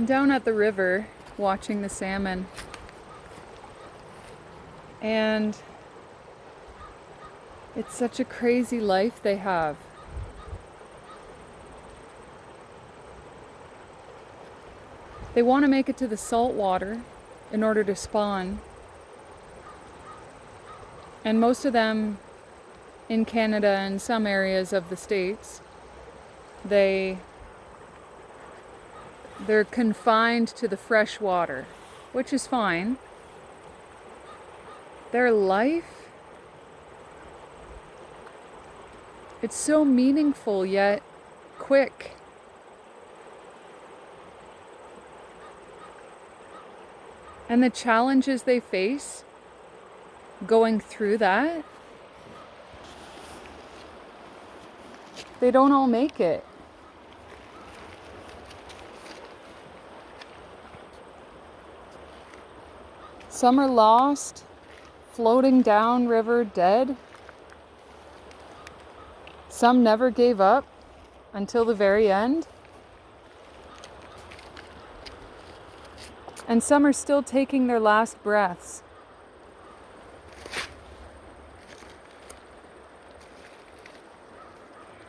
I'm down at the river watching the salmon, and it's such a crazy life they have. They want to make it to the salt water in order to spawn, and most of them in Canada and some areas of the States, they're confined to the fresh water, which is fine. Their life, it's so meaningful yet quick. And the challenges they face going through that, they don't all make it. Some are lost, floating down river dead. Some never gave up until the very end. And some are still taking their last breaths.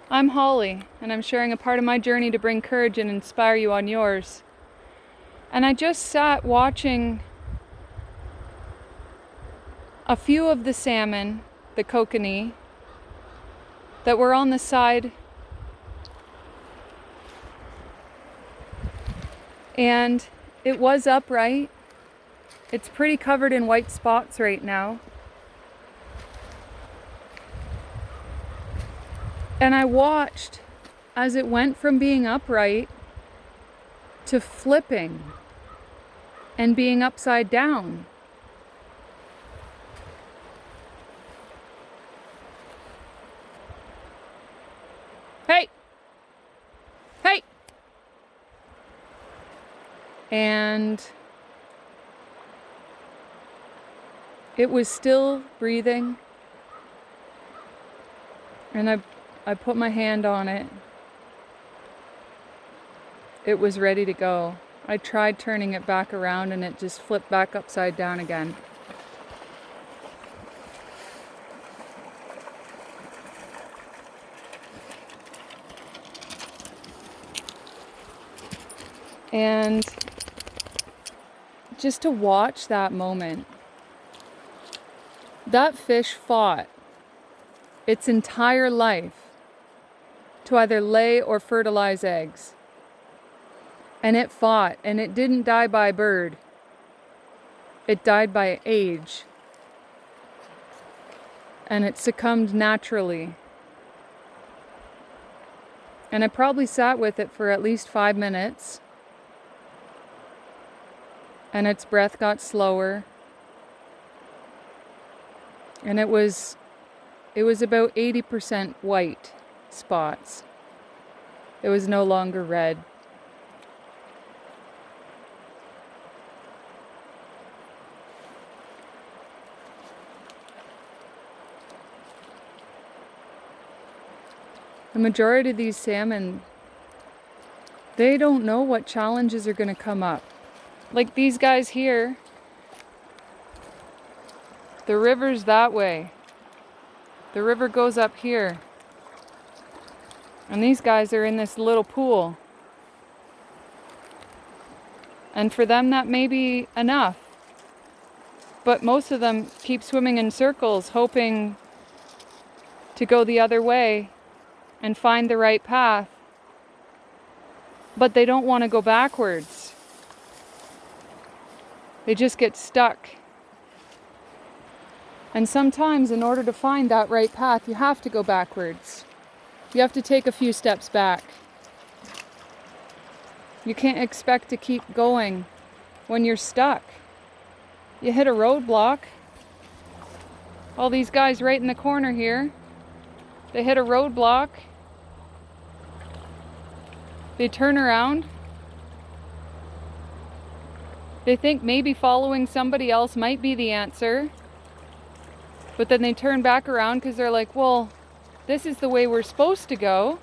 I'm Holly, and I'm sharing a part of my journey to bring courage and inspire you on yours. And I just sat watching a few of the salmon, the kokanee, that were on the side, and it was upright. It's pretty covered in white spots right now. And I watched as it went from being upright to flipping and being upside down. Hey! Hey! And it was still breathing. And I put my hand on it. It was ready to go. I tried turning it back around and it just flipped back upside down again. And just to watch that moment, that fish fought its entire life to either lay or fertilize eggs. And it fought, and it didn't die by bird. It died by age. And it succumbed naturally. And I probably sat with it for at least 5 minutes. And its breath got slower. And it was about 80% white spots. It was no longer red. The majority of these salmon, they don't know what challenges are going to come up. Like these guys here, the river's that way. The river goes up here. And these guys are in this little pool. And for them that may be enough. But most of them keep swimming in circles, hoping to go the other way and find the right path. But they don't want to go backwards. They just get stuck. And sometimes in order to find that right path, you have to go backwards. You have to take a few steps back. You can't expect to keep going when you're stuck. You hit a roadblock. All these guys right in the corner here, they hit a roadblock. They turn around. They think maybe following somebody else might be the answer. But then they turn back around because they're like, well, this is the way we're supposed to go.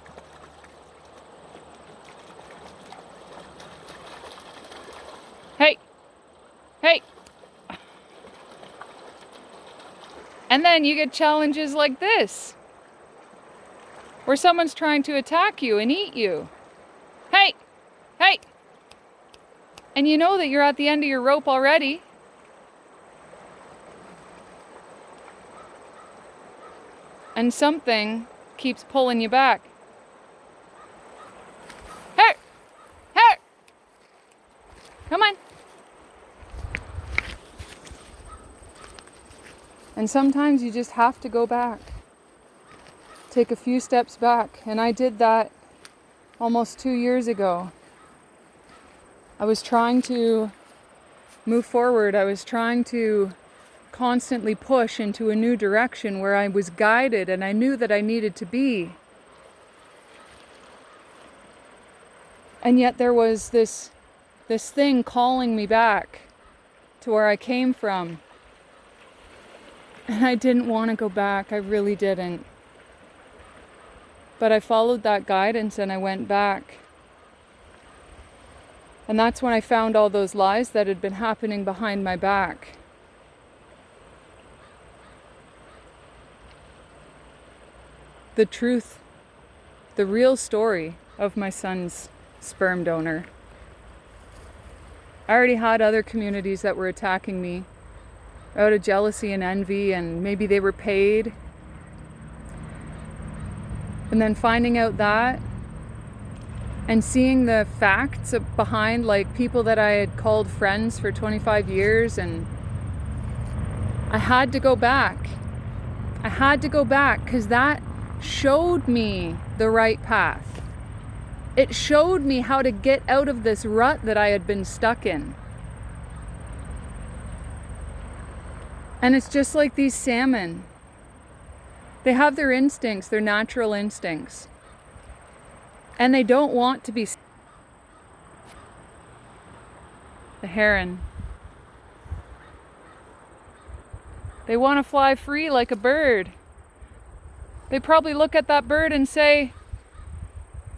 And then you get challenges like this, where someone's trying to attack you and eat you. Hey! Hey! And you know that you're at the end of your rope already. And something keeps pulling you back. Hey! Hey! Come on. And sometimes you just have to go back. Take a few steps back. And I did that almost 2 years ago. I was trying to move forward. I was trying to constantly push into a new direction where I was guided and I knew that I needed to be. And yet there was this thing calling me back to where I came from. And I didn't want to go back. I really didn't. But I followed that guidance and I went back. And that's when I found all those lies that had been happening behind my back. The truth, the real story of my son's sperm donor. I already had other communities that were attacking me out of jealousy and envy, and maybe they were paid. And then finding out that and seeing the facts behind, like people that I had called friends for 25 years, and I had to go back. I had to go back because that showed me the right path. It showed me how to get out of this rut that I had been stuck in. And it's just like these salmon. They have their instincts, their natural instincts. And they don't want to be. The heron. They want to fly free like a bird. They probably look at that bird and say,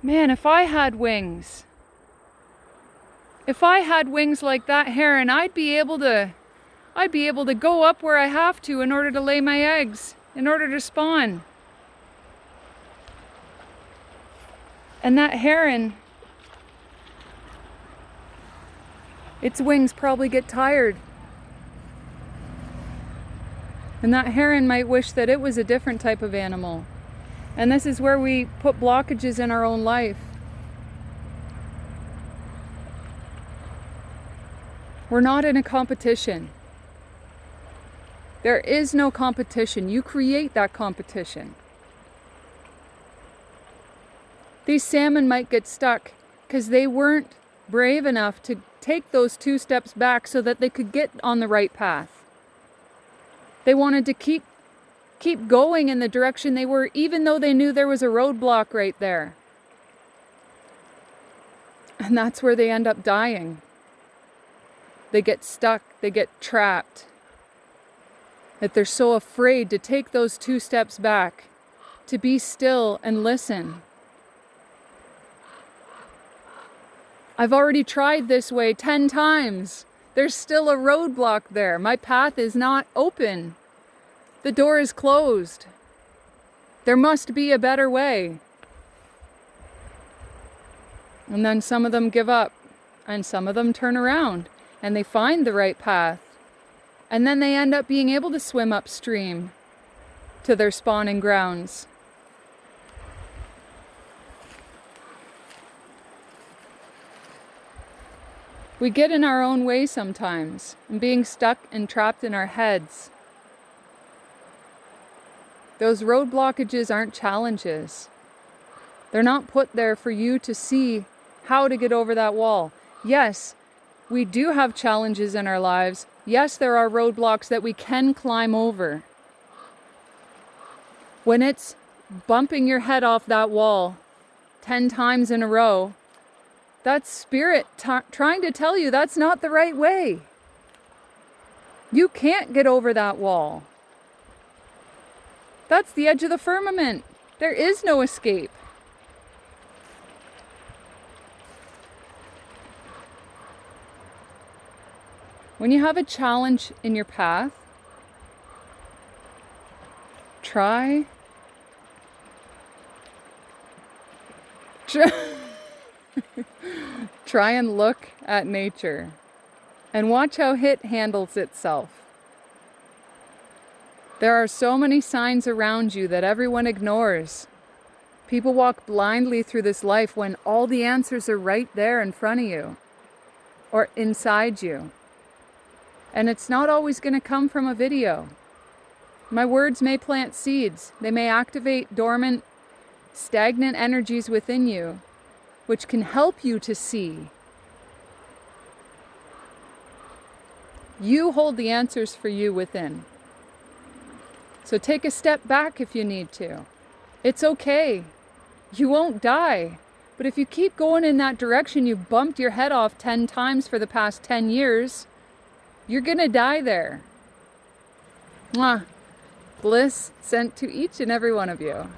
man, if I had wings like that heron, I'd be able to go up where I have to in order to lay my eggs, in order to spawn. And that heron, its wings probably get tired. And that heron might wish that it was a different type of animal. And this is where we put blockages in our own life. We're not in a competition. There is no competition. You create that competition. These salmon might get stuck because they weren't brave enough to take those 2 steps back so that they could get on the right path. They wanted to keep going in the direction they were, even though they knew there was a roadblock right there. And that's where they end up dying. They get stuck, they get trapped. That they're so afraid to take those 2 steps back, to be still and listen. I've already tried this way 10 times. There's still a roadblock there. My path is not open. The door is closed. There must be a better way. And then some of them give up, and some of them turn around, and they find the right path. And then they end up being able to swim upstream to their spawning grounds. We get in our own way sometimes, and being stuck and trapped in our heads. Those road blockages aren't challenges. They're not put there for you to see how to get over that wall. Yes, we do have challenges in our lives. Yes, there are roadblocks that we can climb over. When it's bumping your head off that wall 10 times in a row, that's spirit trying to tell you that's not the right way. You can't get over that wall. That's the edge of the firmament. There is no escape. When you have a challenge in your path, Try and look at nature and watch how it handles itself. There are so many signs around you that everyone ignores. People walk blindly through this life when all the answers are right there in front of you or inside you. And it's not always going to come from a video. My words may plant seeds. They may activate dormant, stagnant energies within you, which can help you to see. You hold the answers for you within. So take a step back if you need to. It's okay. You won't die. But if you keep going in that direction, you've bumped your head off 10 times for the past 10 years, you're going to die there. Mwah. Bliss sent to each and every one of you.